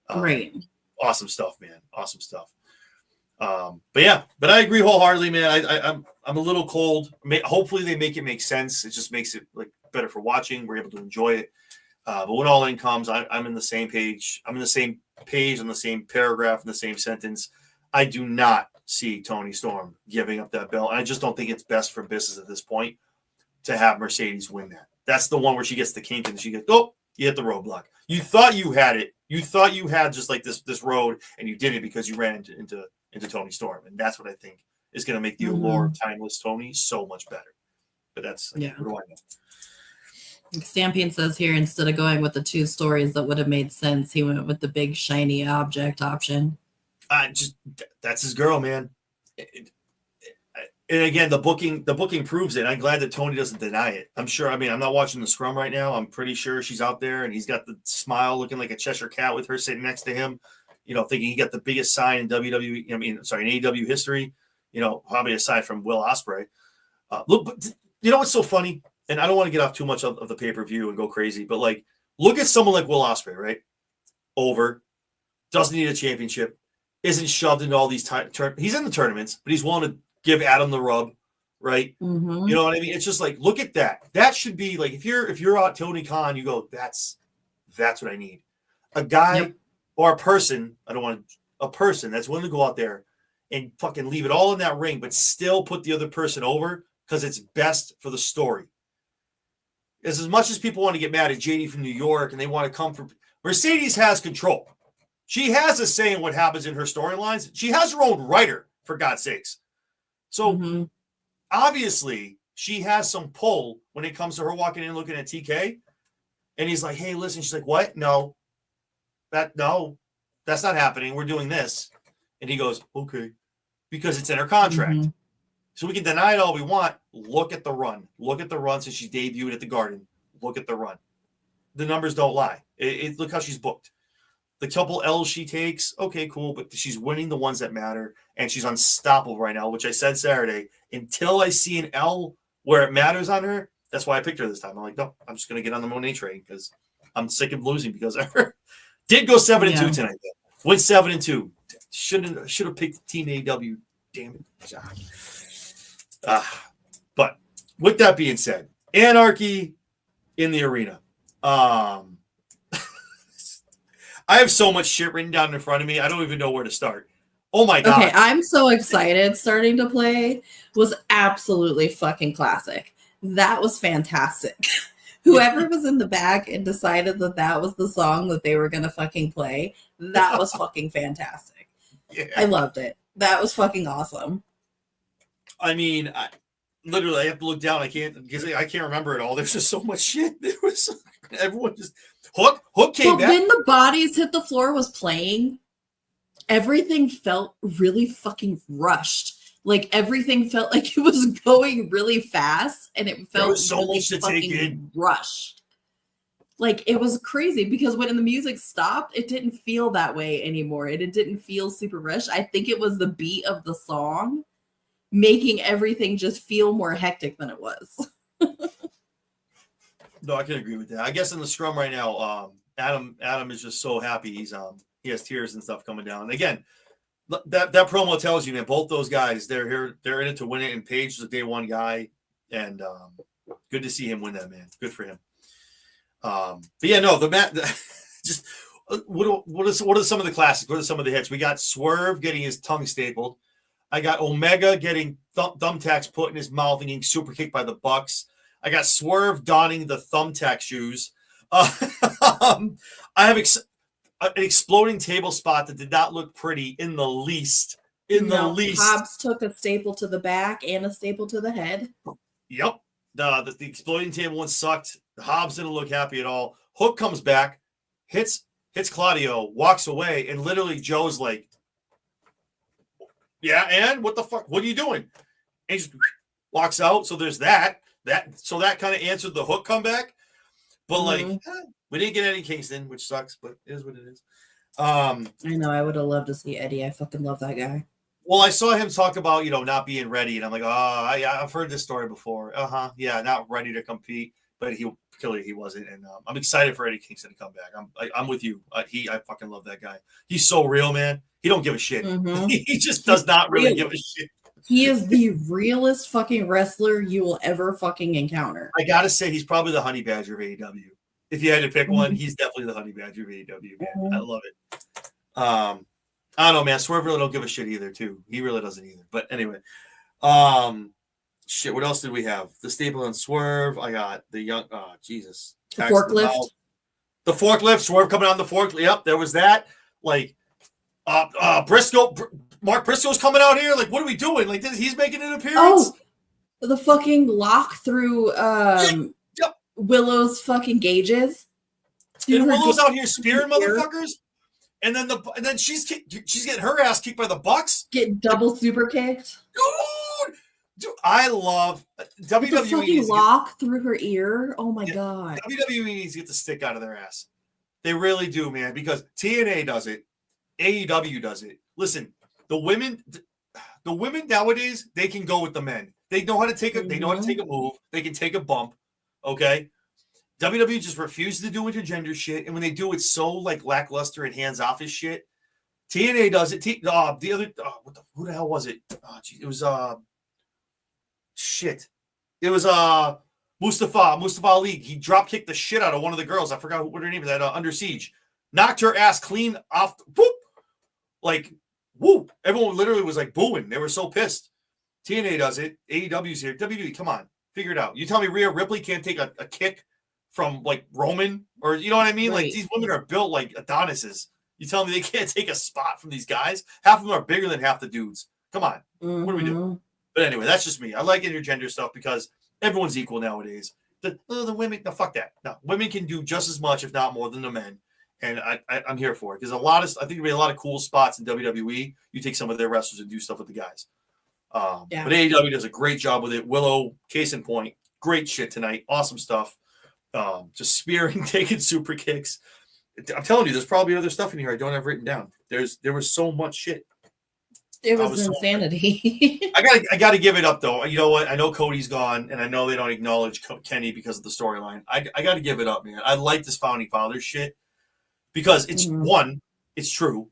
Great. Awesome stuff, man. Awesome stuff. But I agree wholeheartedly, man. I'm a little cold. Hopefully they make it make sense. It just makes it like better for watching. We're able to enjoy it. But when All In comes, I'm in the same page. I'm in the same page, on the same paragraph, in the same sentence. I do not see Tony Storm giving up that belt. And I just don't think it's best for business at this point to have Mercedes win that. That's the one where she gets the kink and she gets, you hit the roadblock. You thought you had it. You thought you had just like this road, and you didn't because you ran into Tony Storm. And that's what I think is going to make the allure of Timeless Tony so much better. But that's, what do I know? Stampede says here, instead of going with the two stories that would have made sense, he went with the big shiny object option. That's his girl, man. And again, the booking proves it. I'm glad that Tony doesn't deny it. I'm sure. I mean, I'm not watching the scrum right now. I'm pretty sure she's out there, and he's got the smile, looking like a Cheshire cat with her sitting next to him. Thinking he got the biggest sign in WWE. In AEW history. Probably aside from Will Ospreay. Look, but what's so funny? And I don't want to get off too much of the pay-per-view and go crazy, but like, look at someone like Will Ospreay, right? Over, doesn't need a championship, isn't shoved into all these he's in the tournaments, but he's willing to give Adam the rub, right? Mm-hmm. You know what I mean? It's just like, look at that. That should be like, if you're out Tony Khan, you go, that's what I need. A guy or a person, a person that's willing to go out there and fucking leave it all in that ring, but still put the other person over because it's best for the story. As much as people want to get mad at JD from New York and they want to come from Mercedes has control. She has a say in what happens in her storylines. She has her own writer, for God's sakes. So obviously she has some pull when it comes to her walking in looking at TK. And he's like, hey, listen, she's like, what? No, that's not happening. We're doing this. And he goes, okay, because it's in her contract. So we can deny it all we want. Look at the run. Look at the run since she debuted at the Garden. Look at the run. The numbers don't lie. Look how she's booked. The couple L's she takes, okay, cool, but she's winning the ones that matter, and she's unstoppable right now, which I said Saturday. Until I see an L where it matters on her, that's why I picked her this time. I'm like, no, I'm just going to get on the Monet train because I'm sick of losing because of her. Did go 7-2 tonight, though. Went 7-2. Should have picked Team AEW. Damn it. But with that being said, anarchy in the arena. I have so much shit written down in front of me. I don't even know where to start. Oh my God. Okay, I'm so excited. Starting to Play was absolutely fucking classic. That was fantastic. Whoever was in the back and decided that that was the song that they were going to fucking play, that was fucking fantastic. Yeah. I loved it. That was fucking awesome. I mean, literally, I have to look down. I can't remember it all. There's just so much shit. There was everyone just Hook came back. When the bodies hit the floor was playing, everything felt really fucking rushed. Like everything felt like it was going really fast, and it felt so really much to take in. Rushed. Like it was crazy because when the music stopped, it didn't feel that way anymore. It didn't feel super rushed. I think it was the beat of the song making everything just feel more hectic than it was. No, I can agree with that. I guess in the scrum right now, Adam is just so happy. He has tears and stuff coming down. And again, that promo tells you, man, both those guys, they're in it to win it. And Paige is a day one guy, and good to see him win that, man. Good for him. But yeah, no, just what are some of the classics? What are some of the hits? We got Swerve getting his tongue stapled. I got Omega getting thumbtacks put in his mouth and getting super kicked by the Bucks. I got Swerve donning the thumbtack shoes. I have an exploding table spot that did not look pretty in the least. The least. Hobbs took a staple to the back and a staple to the head. Yep. The exploding table one sucked. Hobbs didn't look happy at all. Hook comes back, hits Claudio, walks away, and literally Joe's like, yeah, and what the fuck? What are you doing? And he just walks out. So there's that. So that kind of answered the Hook comeback. But we didn't get Eddie Kingston, which sucks, but it is what it is. I know. I would have loved to see Eddie. I fucking love that guy. Well, I saw him talk about, not being ready, and I'm like, I've heard this story before. Yeah, not ready to compete, but he wasn't, and I'm excited for Eddie Kingston to come back. I'm with you. I fucking love that guy. He's so real, man. He don't give a shit. Mm-hmm. He just does not really give a shit. He is the realest fucking wrestler you will ever fucking encounter. I gotta say, he's probably the honey badger of AEW. If you had to pick one, he's definitely the honey badger of AEW, man. I love it. I don't know, man. Swerve really don't give a shit either, too. He really doesn't either. But anyway, shit. What else did we have? The staple on Swerve. I got the young. Oh, Jesus. The forklift. The forklift. Swerve coming on the forklift. Yep, there was that. Like, Briscoe. Mark Briscoe's coming out here. Like, what are we doing? Like, he's making an appearance. Oh, the fucking lock through Willow's fucking gauges. And Willow's out here spearing motherfuckers. And then she's getting her ass kicked by the Bucks. Get double super kicked. Dude, I love WWE. The fucking lock through her ear. Oh my god. WWE needs to get the stick out of their ass. They really do, man. Because TNA does it, AEW does it. Listen, the women nowadays, they can go with the men. They know how to take they know how to take a move. They can take a bump. Okay. WWE just refuses to do intergender shit, and when they do, it's so like lackluster and hands off as shit. TNA does it. Who the hell was it? It was shit. It was Mustafa Ali. He drop kicked the shit out of one of the girls. I forgot what her name is. That Under Siege, knocked her ass clean off. Whoop, like whoop. Everyone literally was like booing. They were so pissed. TNA does it. AEW's here. WWE, come on, figure it out. You tell me Rhea Ripley can't take a kick from like Roman, or you know what I mean? Right. Like these women are built like Adonises. You tell me they can't take a spot from these guys? Half of them are bigger than half the dudes. Come on. What are we doing? But anyway, that's just me. I like intergender stuff because everyone's equal nowadays. The women, no, fuck that. No, women can do just as much, if not more, than the men. And I'm here for it. Because I think there'll be a lot of cool spots in WWE. You take some of their wrestlers and do stuff with the guys. But AEW does a great job with it. Willow, case in point, great shit tonight. Awesome stuff. Just spearing, taking super kicks. I'm telling you, there's probably other stuff in here I don't have written down. There was so much shit. It was insanity. I gotta give it up though. You know what? I know Cody's gone, and I know they don't acknowledge Kenny because of the storyline. I gotta give it up, man. I like this founding fathers shit because it's it's true.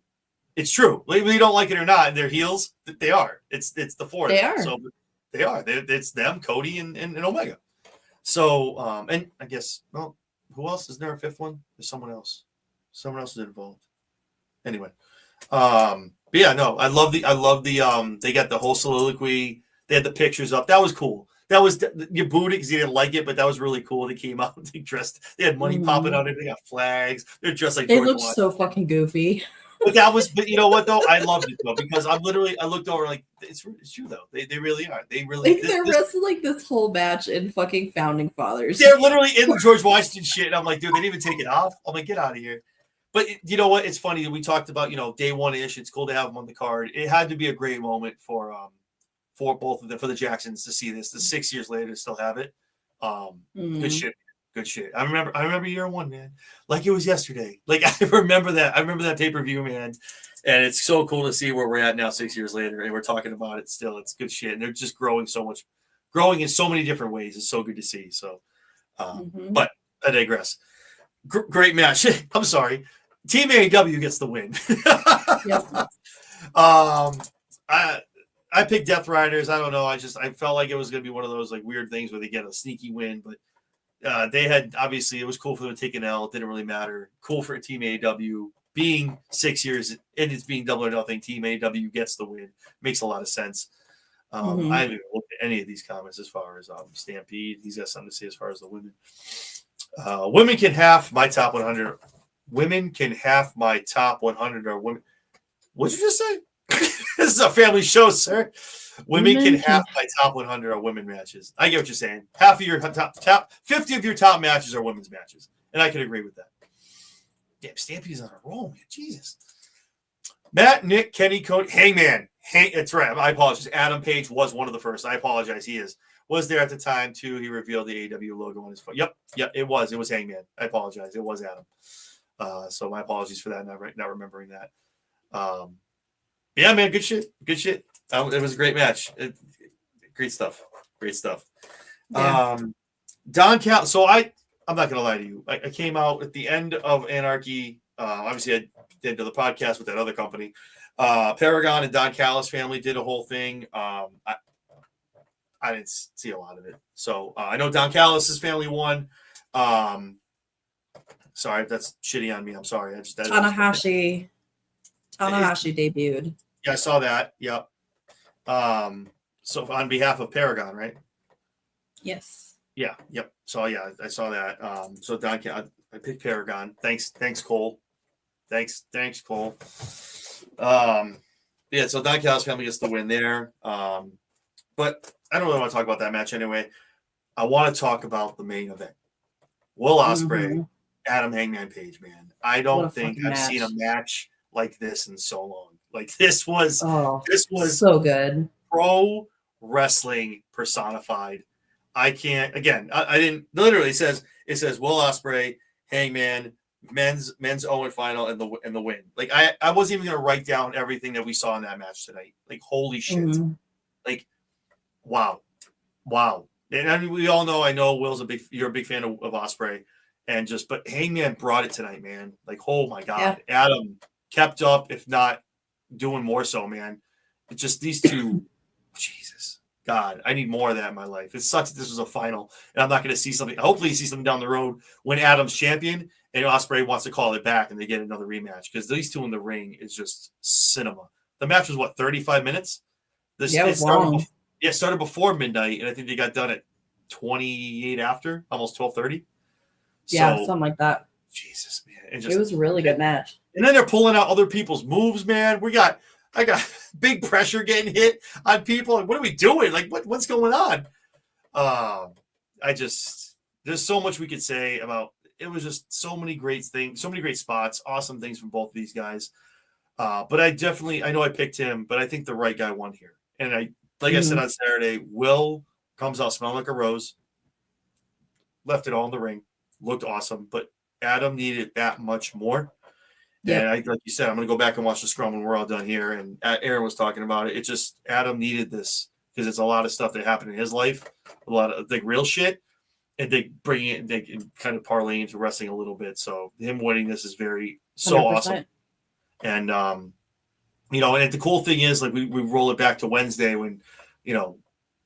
It's true. Whether you don't like it or not, they're heels. They are. It's the four. They are. So They are. It's them, Cody, and Omega. So, and I guess, well, who else? Is there a fifth one? There's someone else. Someone else is involved. Anyway. But yeah, no, I love the they got the whole soliloquy. They had the pictures up. That was cool. That was, you booed it because you didn't like it, but that was really cool. They came out, they dressed, they had money popping out. They got flags. They're dressed like they George looked Washington. so fucking goofy. But you know what though? I loved it though, because I looked over like it's true though. They really are. They really Like they're wrestling like this whole match in fucking Founding Fathers. They're literally in the George Washington shit. And I'm like, dude, they didn't even take it off. I'm like, get out of here. But you know what? It's funny that we talked about, day one-ish. It's cool to have them on the card. It had to be a great moment for both of them, for the Jacksons to see this. The 6 years later to still have it. Good shit. Good shit. I remember year one, man. Like it was yesterday. Like I remember that. I remember that pay-per-view, man. And it's so cool to see where we're at now 6 years later. And we're talking about it still. It's good shit. And they're just growing in so many different ways. It's so good to see. So, but I digress. Great match. I'm sorry. Team AEW gets the win. Yep. I picked Death Riders. I don't know. I felt like it was going to be one of those like weird things where they get a sneaky win, but they had, obviously it was cool for them to take an L. It didn't really matter. Cool for Team AEW being 6 years and it's being double or nothing. Team AEW gets the win. Makes a lot of sense. I haven't even looked at any of these comments as far as Stampede. He's got something to say as far as the women. Women can half my top 100. Women can half my top 100 are women. What'd you just say? This is a family show, sir. Women can half my top 100 are women matches. I get what you're saying. Half of your top 50 of your top matches are women's matches, and I can agree with that. Damn, Stampede's on a roll, man. Jesus. Matt, Nick, Kenny, Cody, Hangman. That's right. I apologize. Adam Page was one of the first. I apologize. He was there at the time too. He revealed the AEW logo on his phone. Yep, it was. It was Hangman. I apologize. It was Adam. So my apologies for that. Not remembering that. Yeah, man, good shit. Good shit. It was a great match. Great stuff. Great stuff. Yeah. Don Cal. So I'm not gonna lie to you. I came out at the end of Anarchy. Obviously, I did the podcast with that other company. Paragon and Don Callis family did a whole thing. I didn't see a lot of it. So I know Don Callis' family won. Sorry, that's shitty on me. I'm sorry. Tanahashi debuted. Yeah, I saw that. Yep. So on behalf of Paragon, right? Yes. Yeah. Yep. So yeah, I saw that. So Don, I picked Paragon. Thanks, Cole. Thanks, Cole. Yeah. So Don Callis family gets the win there. But I don't really want to talk about that match anyway. I want to talk about the main event. Will Ospreay, Adam Hangman Page, man. I don't think I've seen a match like this in so long. Like this was so good. Pro wrestling personified. I can't, again, I didn't, literally it says Will Ospreay, Hangman, men's Owen final and the win. Like I wasn't even going to write down everything that we saw in that match tonight. Like holy shit. Like wow. And I mean, we all know, I know Will's you're a big fan of Ospreay, but Hangman brought it tonight, man. Like, oh my God. Yeah. Adam kept up, if not doing more so, man. It's just these two, Jesus, God, I need more of that in my life. It sucks that this was a final, and I'm not going to see something. Hopefully, see something down the road when Adam's champion and Ospreay wants to call it back and they get another rematch, because these two in the ring is just cinema. The match was 35 minutes. It was long. It started before midnight, and I think they got done at 28 after, almost 12:30. Yeah, something like that. Jesus, man. It was a really good match. And then they're pulling out other people's moves, man. I got big pressure getting hit on people. What are we doing? Like, what's going on? There's so much we could say about it. Was just so many great things, so many great spots, awesome things from both of these guys. But I know I picked him, but I think the right guy won here. And I said on Saturday, Will comes out smelling like a rose, left it all in the ring, looked awesome, but Adam needed that much more. Yep. And like you said, I'm going to go back and watch the scrum when we're all done here. And Aaron was talking about it. It just, Adam needed this because it's a lot of stuff that happened in his life, a lot of like real shit. And they bring it, they kind of parlay into wrestling a little bit. So him winning this is so 100%. Awesome. And, and the cool thing is, like, we roll it back to Wednesday when,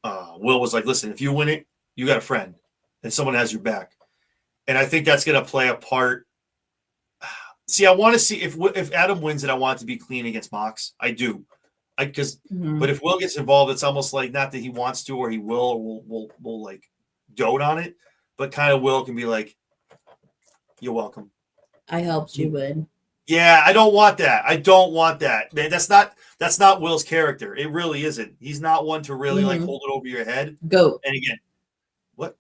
Will was like, listen, if you win it, you got a friend and someone has your back. And I think that's going to play a part. See, I want to see if Adam wins it, I want it to be clean against Mox. I do. But if Will gets involved, it's almost like not that he wants to or he will or will like dote on it, but kind of Will can be like, you're welcome. I helped you win. Yeah, I don't want that. I don't want that. Man, that's not Will's character. It really isn't. He's not one to really like hold it over your head. Goat. And again, what?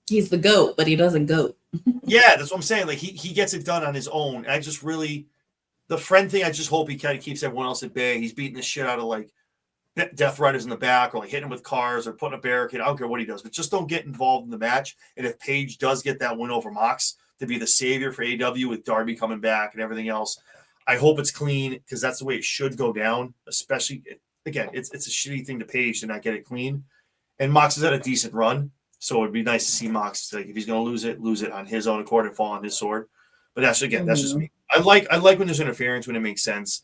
He's the goat, but he doesn't goat. Yeah, that's what I'm saying. Like he gets it done on his own. I just really the friend thing, I just hope he kind of keeps everyone else at bay. He's beating the shit out of like Death Riders in the back or like hitting him with cars or putting a barricade. I don't care what he does, but just don't get involved in the match. And if Paige does get that win over Mox to be the savior for AEW with Darby coming back and everything else, I hope it's clean because that's the way it should go down. Especially, again, it's a shitty thing to Paige to not get it clean. And Mox has had a decent run, so it'd be nice to see Mox, like if he's going to lose it on his own accord and fall on his sword. But that's that's just me. I like when there's interference when it makes sense.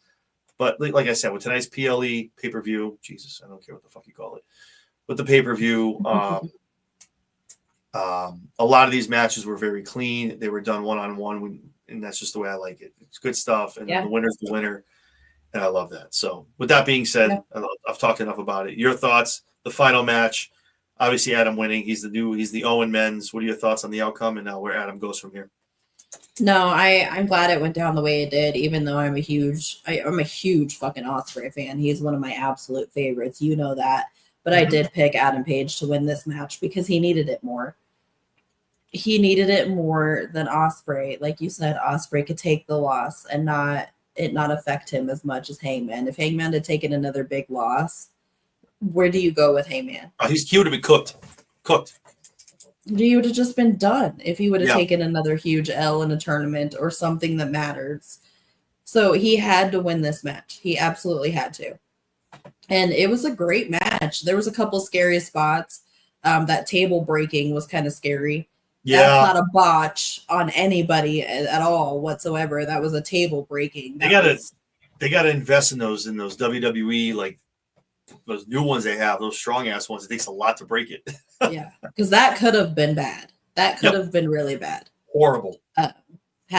But like I said, with tonight's PLE pay-per-view, Jesus, I don't care what the fuck you call it. With the pay-per-view, a lot of these matches were very clean. They were done one-on-one, and that's just the way I like it. It's good stuff, and the winner's the winner, and I love that. So with that being said, I've talked enough about it. Your thoughts, the final match, obviously Adam winning. He's the Owen men's. What are your thoughts on the outcome and where Adam goes from here? No, I'm glad it went down the way it did, even though I'm a huge fucking Ospreay fan. He's one of my absolute favorites. You know that. But I did pick Adam Page to win this match because he needed it more. He needed it more than Ospreay. Like you said, Ospreay could take the loss and not affect him as much as Hangman. If Hangman had taken another big loss, where do you go with Hangman? He would have been cooked. He would have just been done if he would have taken another huge L in a tournament or something that matters. So he had to win this match. He absolutely had to. And it was a great match. There was a couple scary spots. That table breaking was kind of scary. Yeah. That's not a botch on anybody at all whatsoever. That was a table breaking. They gotta invest in those WWE, like those new ones they have, those strong ass ones. It takes a lot to break it. Yeah, because that could have been bad. That could have been really bad. Horrible. Had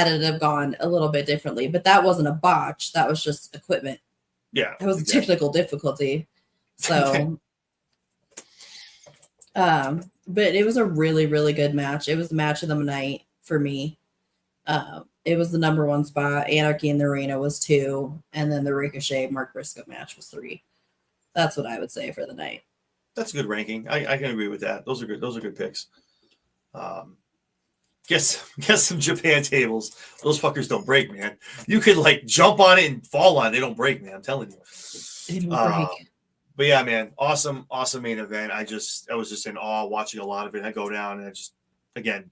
it have gone a little bit differently, but that wasn't a botch. That was just equipment. Yeah, that was a technical difficulty. So, but it was a really, really good match. It was the match of the night for me. It was the number 1 spot. Anarchy in the Arena was 2, and then the Ricochet Mark Briscoe match was 3. That's what I would say for the night. That's a good ranking. I can agree with that. Those are good picks. Guess some Japan tables. Those fuckers don't break, man. You could like jump on it and fall on it. They don't break, man. I'm telling you. They don't break. But yeah, man, awesome main event. I was just in awe watching a lot of it. I go down and again,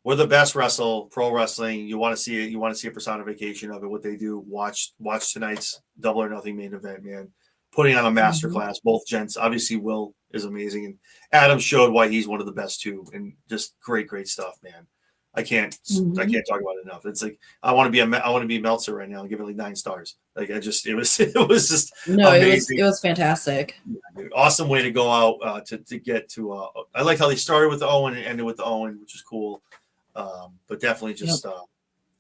we're the best pro wrestling. You want to see it. You want to see a personification of it. What they do. Watch tonight's Double or Nothing main event, man. Putting on a masterclass. Both gents. Obviously, Will is amazing, and Adam showed why he's one of the best too. And just great stuff, man. I can't talk about it enough. It's like I want to be Meltzer right now and give it like 9 stars. Like it was just amazing. It was fantastic. Yeah, dude. Awesome way to go out to get to. I like how they started with the Owen and ended with the Owen, which is cool. But definitely just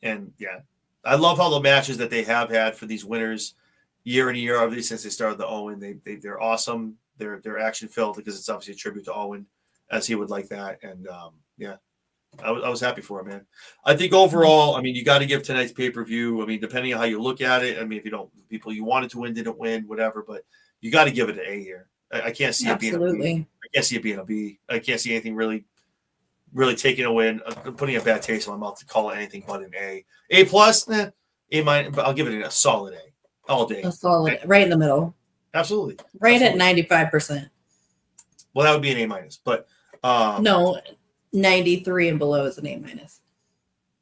and yeah, I love how the matches that they have had for these winners year in and year, obviously since they started the Owen, they're awesome. They're action filled because it's obviously a tribute to Owen, as he would like that. And I was happy for him, man. I think overall, I mean, you got to give tonight's pay-per-view. I mean, depending on how you look at it, I mean, if you don't, people you wanted to win didn't win, whatever, but you got to give it an A here. I can't see it being a B. I can't see it being a B. I can't see anything really taking a win, putting a bad taste in my mouth to call it anything but an A. A plus, A minus, but I'll give it a solid A all day. A solid, right in the middle. Absolutely. Right at 95%. Well, that would be an A minus, but no, 93 and below is an A minus.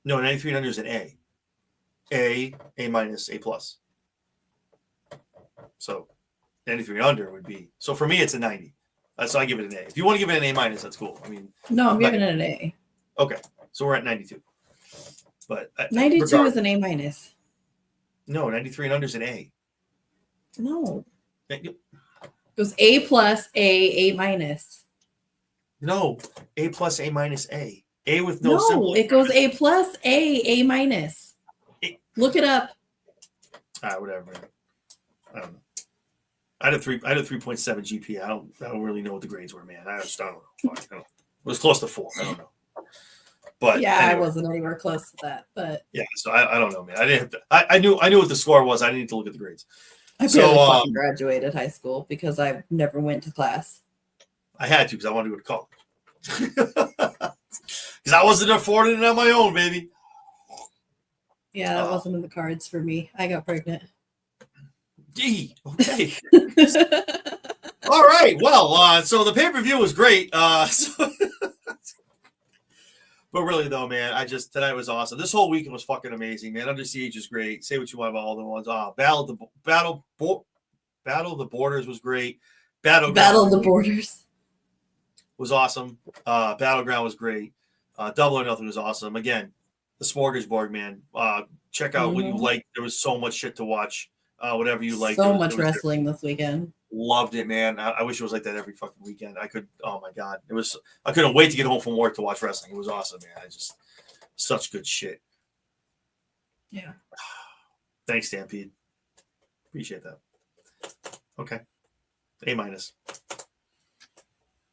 No, 93 and under is an A. A minus, A plus. So 93 and under would be. So for me, it's a 90. So I give it an A. If you want to give it an A minus, that's cool. I mean, no, I'm giving it an A. Okay, so we're at 92. But 92 is an A minus. No, 93 and under is an A. No. goes A plus, A minus. No, A plus, A minus, A. A with no No, symbol. it goes A plus, A minus. Look it up. Whatever, man. I don't know. I had a 3.7 GPA. I don't really know what the grades were, man. I don't know. Fuck, I don't know. It was close to 4. I don't know. But yeah, anyway. I wasn't anywhere close to that. But yeah, so I don't know, man. I didn't have to. I knew what the score was. I didn't need to look at the grades. I barely fucking graduated high school because I never went to class. I had to because I wanted to go to college. Because I wasn't affording it on my own, baby. Yeah, that wasn't in the cards for me. I got pregnant. Okay. All right. Well, so the pay-per-view was great. But really, though, man, tonight was awesome. This whole weekend was fucking amazing, man. Under Siege is great. Say what you want about all the ones. Battle of the Borders was great. Battle of the Borders was awesome. Battleground was great. Double or Nothing was awesome. Again, the Smorgasbord, man. Check out what you like. There was so much shit to watch. Whatever you like. So much wrestling this weekend. Loved it, man. I wish it was like that every fucking weekend. Oh my God. I couldn't wait to get home from work to watch wrestling. It was awesome, man. Such good shit. Yeah. Thanks, Stampede. Appreciate that. Okay. A minus.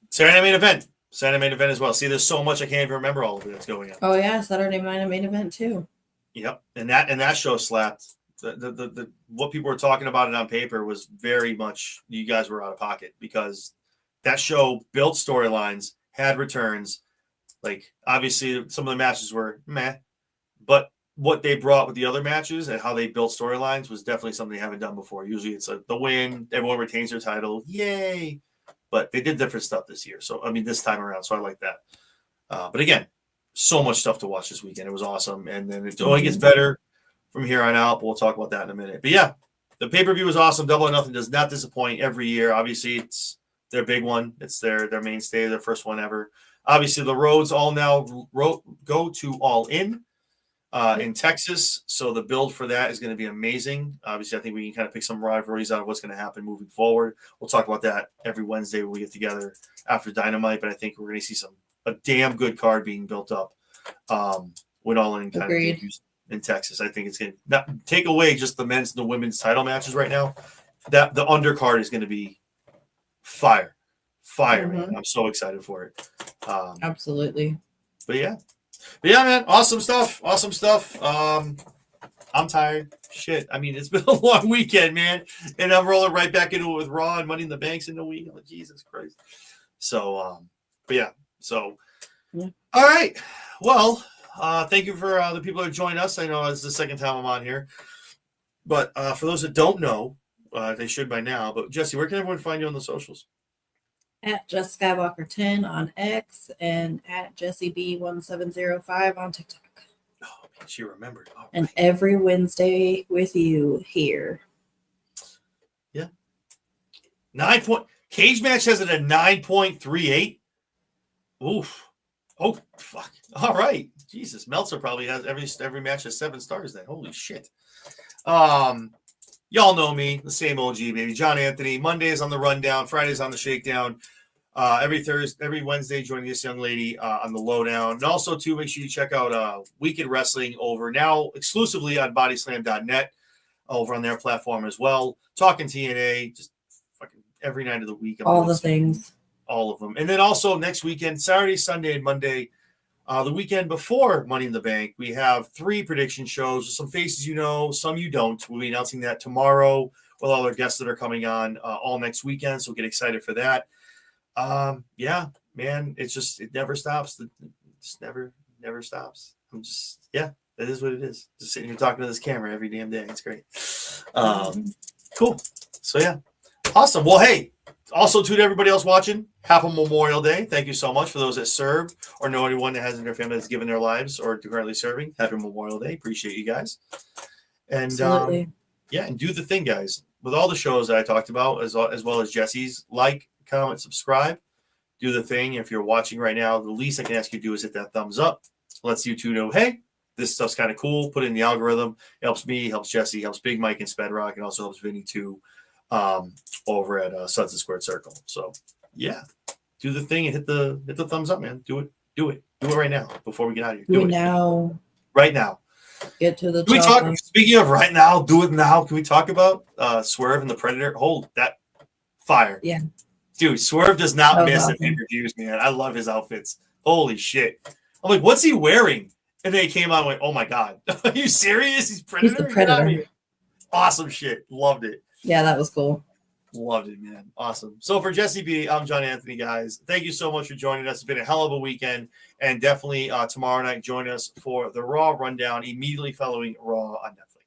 Saturday main event. Saturday main event as well. See, there's so much I can't even remember all of it that's going on. Oh yeah, Saturday night main event too. Yep. And that show slapped. The what people were talking about it on paper was very much you guys were out of pocket because that show built storylines, had returns. Like obviously some of the matches were meh, but what they brought with the other matches and how they built storylines was definitely something they haven't done before. Usually it's the win, everyone retains their title, yay! But they did different stuff this year. So I mean this time around, so I like that. But again, so much stuff to watch this weekend. It was awesome, and then it only gets better from here on out, but we'll talk about that in a minute. But yeah, the pay-per-view was awesome. Double or Nothing does not disappoint every year. Obviously, it's their big one. It's their mainstay, their first one ever. Obviously, the roads all now go to All In Texas. So the build for that is going to be amazing. Obviously, I think we can kind of pick some rivalries out of what's going to happen moving forward. We'll talk about that every Wednesday when we get together after Dynamite, but I think we're going to see a damn good card being built up when All In kind of debuts in Texas. I think it's going to not take away just the men's and the women's title matches right now. That the undercard is going to be fire, man. I'm so excited for it. Absolutely. But yeah, man, awesome stuff. I'm tired. Shit. I mean, it's been a long weekend, man, and I'm rolling right back into it with Raw and Money in the Bank's in the week. Like, Jesus Christ. So, but yeah. So, all right. Well. Thank you for the people that joined us. I know it's the second time I'm on here. But for those that don't know, they should by now. But Jesse, where can everyone find you on the socials? At Jess Skywalker 10 on X and at JessieB1705 on TikTok. Oh, man, she remembered. Right. And every Wednesday with you here. Yeah. Cage Match has it at 9.38. Oof. Oh, fuck. All right. Jesus. Meltzer probably has every match has 7 stars then. Holy shit. Y'all know me. The same OG, baby. John Anthony. Mondays on the Rundown. Fridays on the Shakedown. Every Wednesday joining this young lady on the Lowdown. And also, too, make sure you check out Weekend Wrestling over now exclusively on bodyslam.net over on their platform as well. Talking TNA just fucking every night of the week. All the things. All of them. And then also next weekend, Saturday, Sunday, and Monday, the weekend before Money in the Bank, we have 3 prediction shows. Some faces you know, some you don't. We'll be announcing that tomorrow with all our guests that are coming on all next weekend. So get excited for that. Yeah, man, it never stops. It just never stops. It is what it is. Just sitting here talking to this camera every damn day. It's great. Cool. So yeah, awesome. Well, hey, also to everybody else watching, happy Memorial Day. Thank you so much for those that served or know anyone that has in their family that's given their lives or currently serving. Happy Memorial Day. Appreciate you guys. And and do the thing, guys. With all the shows that I talked about, as well as Jesse's, like, comment, subscribe, do the thing. If you're watching right now, the least I can ask you to do is hit that thumbs up. Lets YouTube know, hey, this stuff's kind of cool. Put it in the algorithm. It helps me, helps Jesse, helps Big Mike and Spedrock, and also helps Vinny too. over at Sunset Squared Circle. So yeah, do the thing and hit the thumbs up, man. Do it right now before we get out of here. Do it now. Right now. Get to the Can we talk? Speaking of right now, do it now. Can we talk about Swerve and the Predator? Hold that fire. Yeah. Dude, Swerve does not miss awesome. at pay-per-views, man. I love his outfits. Holy shit. I'm like, what's he wearing? And then he came out and went, oh my God. Are you serious? He's Predator? He's the Predator. Awesome shit. Loved it. Yeah, that was cool. Loved it, man. Awesome. So for Jesse B, I'm John Anthony, guys. Thank you so much for joining us. It's been a hell of a weekend. And definitely tomorrow night, join us for the Raw Rundown immediately following Raw on Netflix.